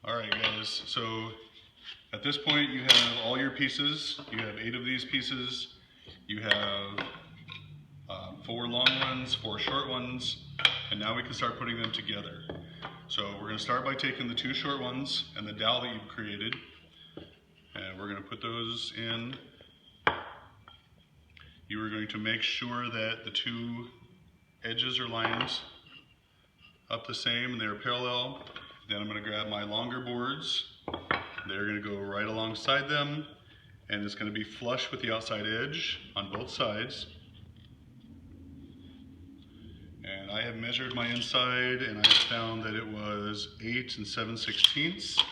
Alright guys, so at this point you have all your pieces. You have 8 of these pieces. You have 4 long ones, 4 short ones, and now we can start putting them together. So we're going to start by taking the 2 short ones and the dowel that you've created, and we're going to put those in. You are going to make sure that the 2 edges are lined up the same and they're parallel. Then I'm going to grab my longer boards. They're going to go right alongside them, and it's going to be flush with the outside edge on both sides. And I have measured my inside, and I found that it was 8 7/16.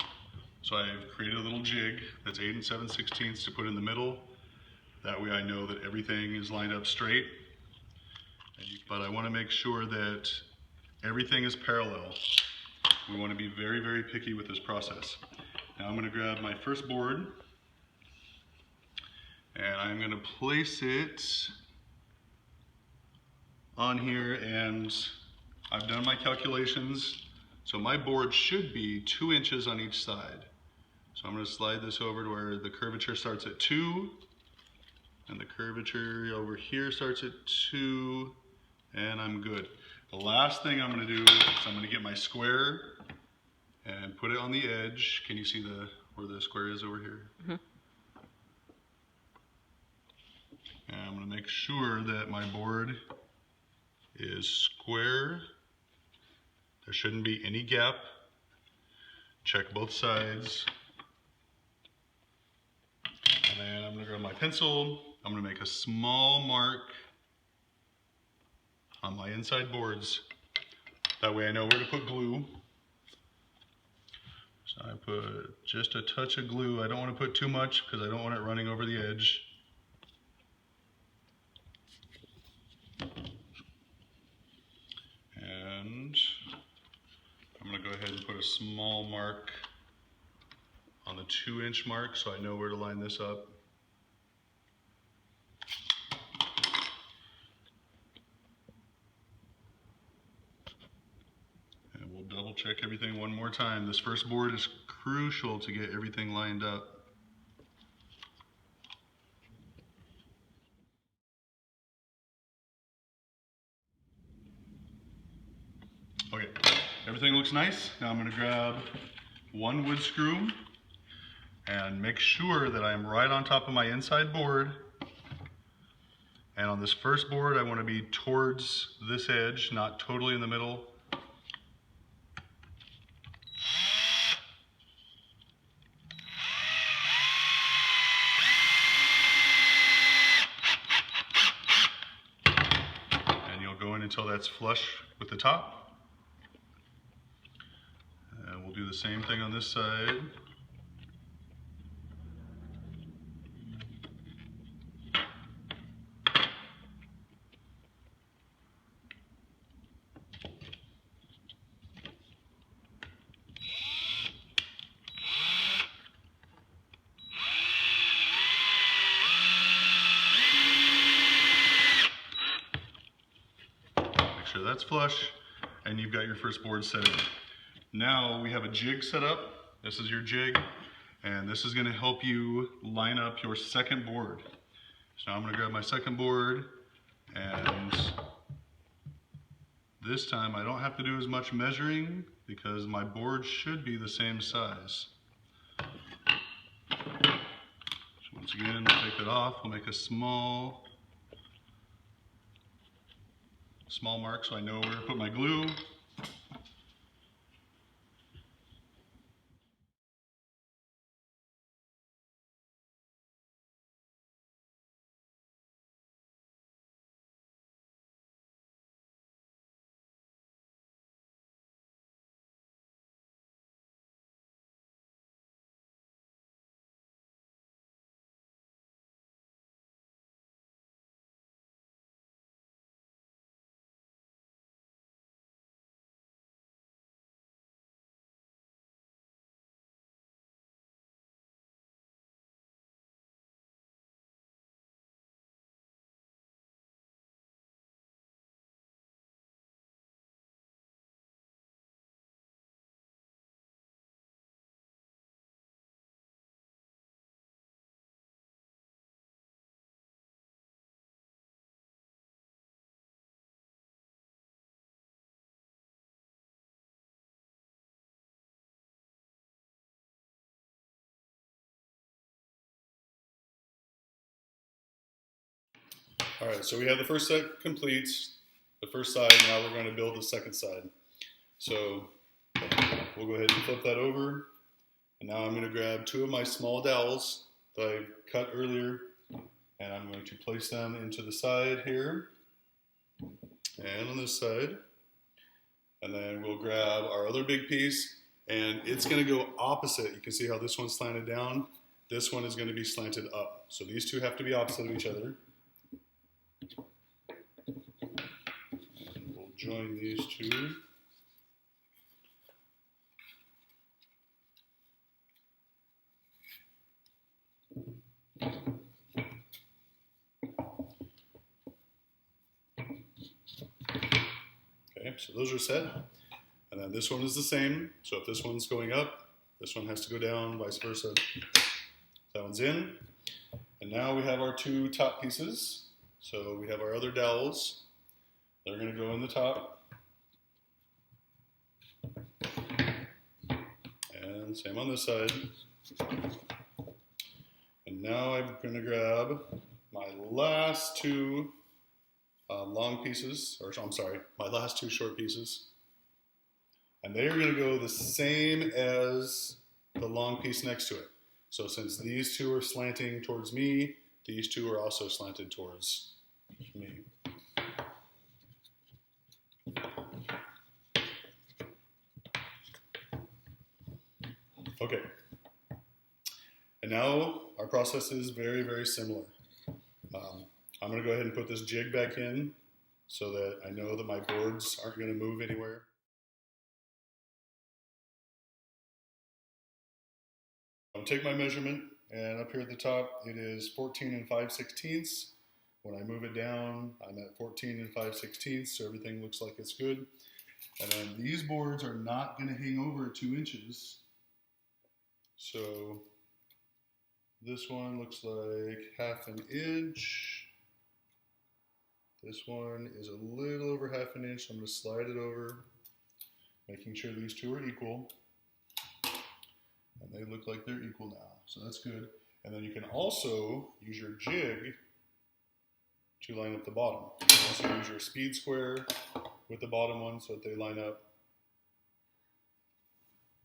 So I've created a little jig that's 8 7/16 to put in the middle. That way I know that everything is lined up straight. But I want to make sure that everything is parallel. We want to be very, very picky with this process. Now I'm going to grab my first board, and I'm going to place it on here, and I've done my calculations. So my board should be 2 inches on each side. So I'm going to slide this over to where the curvature starts at 2, and the curvature over here starts at 2, and I'm good. The last thing I'm going to do is I'm going to get my square and put it on the edge. Can you see where the square is over here? Mm-hmm. And I'm going to make sure that my board is square. There shouldn't be any gap. Check both sides. And then I'm going to grab my pencil. I'm going to make a small mark on my inside boards. That way I know where to put glue. So I put just a touch of glue. I don't want to put too much because I don't want it running over the edge. And I'm going to go ahead and put a small mark on the 2-inch mark so I know where to line this up. And we'll double check everything one more time. This first board is crucial to get everything lined up. Okay, everything looks nice. Now I'm going to grab 1 wood screw and make sure that I'm right on top of my inside board. And on this first board, I want to be towards this edge, not totally in the middle. And you'll go in until that's flush with the top. And we'll do the same thing on this side. Make sure that's flush, and you've got your first board set in. Now we have a jig set up. This is your jig, and this is going to help you line up your second board. So now I'm going to grab my second board, and this time I don't have to do as much measuring because my board should be the same size. So once again, we'll take it off. We'll make a small mark so I know where to put my glue. All right, so we have the first set complete, the first side. Now we're going to build the second side. So we'll go ahead and flip that over. And now I'm going to grab 2 of my small dowels that I cut earlier, and I'm going to place them into the side here and on this side. And then we'll grab our other big piece, and it's going to go opposite. You can see how this one's slanted down. This one is going to be slanted up. So these two have to be opposite of each other. And we'll join these two. Okay, so those are set. And then this one is the same. So if this one's going up, this one has to go down, vice versa. That one's in. And now we have our 2 top pieces. So we have our other dowels. They're going to go in the top. And same on this side. And now I'm going to grab my last 2 long pieces, or I'm sorry, my last 2 short pieces. And they are going to go the same as the long piece next to it. So since these 2 are slanting towards me, these 2 are also slanted towards me. Okay. And now our process is very, very similar. I'm going to go ahead and put this jig back in so that I know that my boards aren't going to move anywhere. I'll take my measurement, and up here at the top it is 14 5/16. When I move it down, I'm at 14 5/16, so everything looks like it's good. And then these boards are not going to hang over 2 inches. So this one looks like 1/2 inch. This one is a little over 1/2 inch. I'm going to slide it over, making sure these 2 are equal. And they look like they're equal now, so that's good. And then you can also use your jig to line up the bottom. You can also use your speed square with the bottom one so that they line up.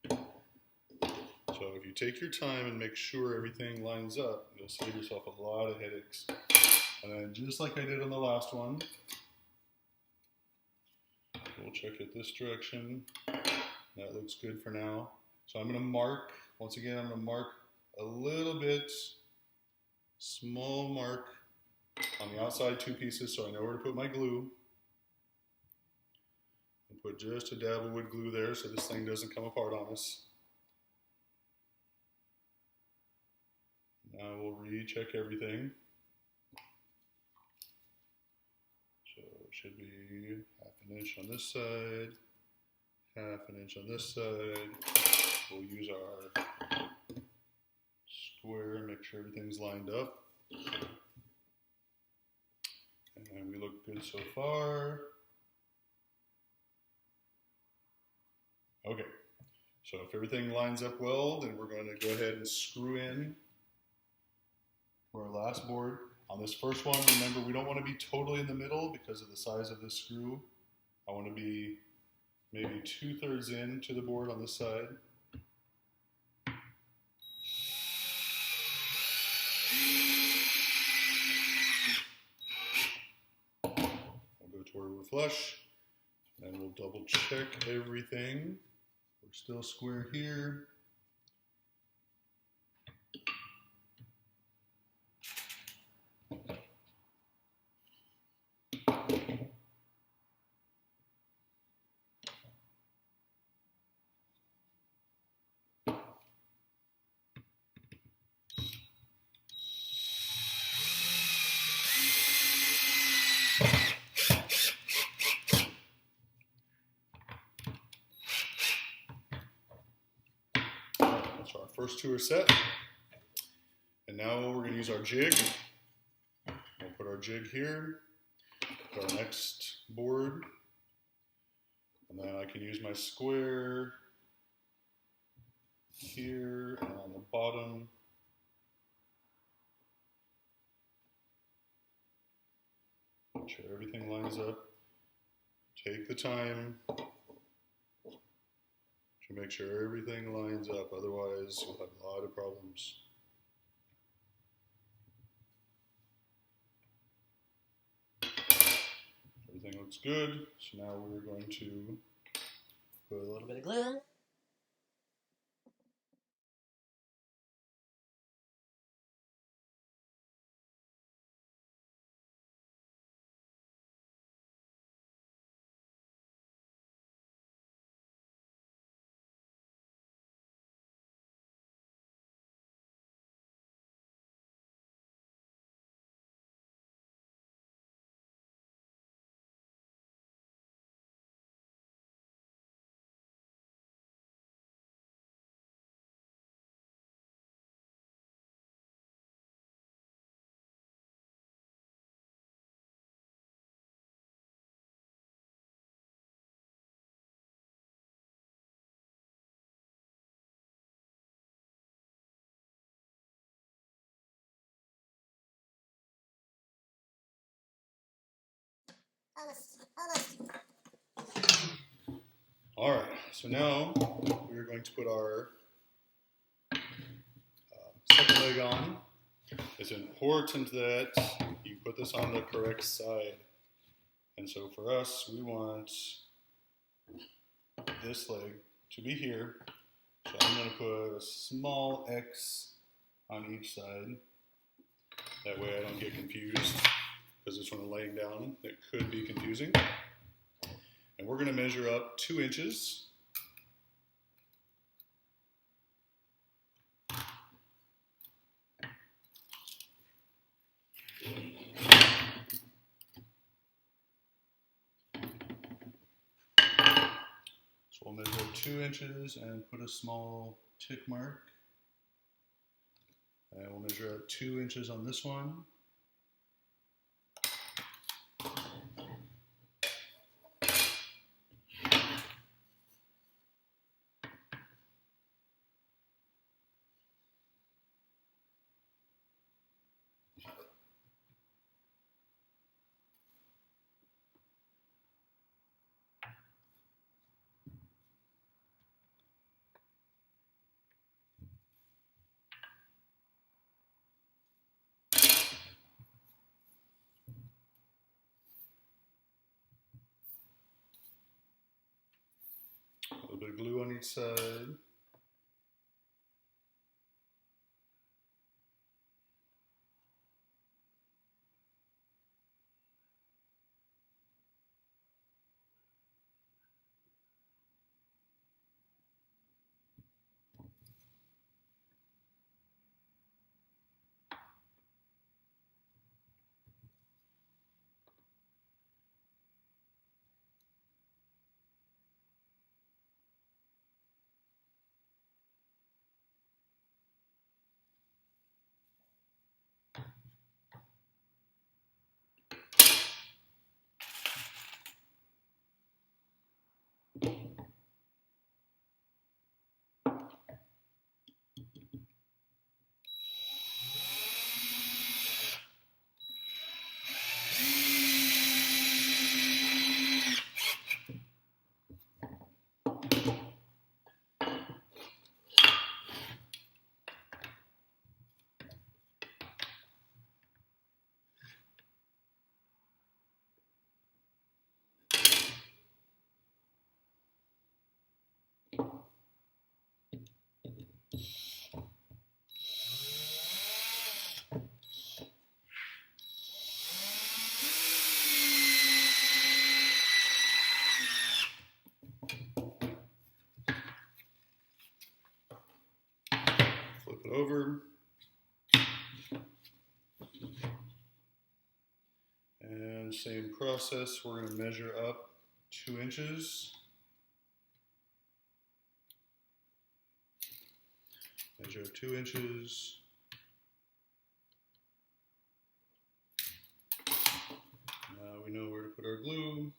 So if you take your time and make sure everything lines up, you'll save yourself a lot of headaches. And then just like I did on the last one, we'll check it this direction. That looks good for now. So I'm going to mark, once again, I'm going to mark a little bit, small mark on the outside 2 pieces so I know where to put my glue. And put just a dab of wood glue there so this thing doesn't come apart on us. Now we'll recheck everything. So it should be 1/2 inch on this side, 1/2 inch on this side. We'll use our square, make sure everything's lined up. And we look good so far. Okay, so if everything lines up well, then we're going to go ahead and screw in for our last board. On this first one, remember, we don't want to be totally in the middle because of the size of this screw. I want to be maybe 2/3 in to the board on this side. We'll go to where we're flush, and we'll double check everything. We're still square here. So our first 2 are set. And now we're going to use our jig. We'll put our jig here, put our next board, and then I can use my square here and on the bottom. sure everything lines up. Take the time to make sure everything lines up, otherwise you'll have a lot of problems. Everything looks good, so now we're going to put a little bit of glue. All right, so now we're going to put our second leg on. It's important that you put this on the correct side. And so for us, we want this leg to be here. So I'm going to put a small X on each side. That way I don't get confused, because it's when I'm laying down that could be confusing. And we're going to measure up 2 inches. So we'll measure up 2 inches and put a small tick mark. And we'll measure up 2 inches on this one. A little bit of glue on each side. Flip it over. And same process, we're going to measure up 2 inches. Measure up 2 inches. Now we know where to put our glue.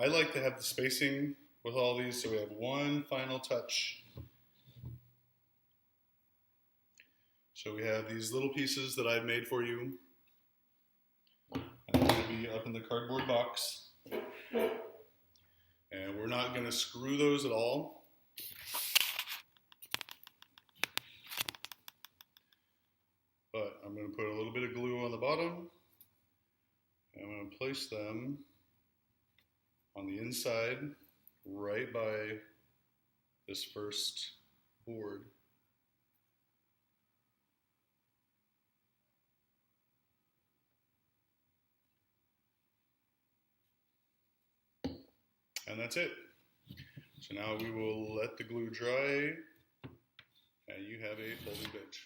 I like to have the spacing with all these, so we have one final touch. So we have these little pieces that I've made for you. And they're going to be up in the cardboard box. And we're not going to screw those at all. But I'm going to put a little bit of glue on the bottom. And I'm going to place them on the inside, right by this first board. And that's it. So now we will let the glue dry, and you have a folding bench.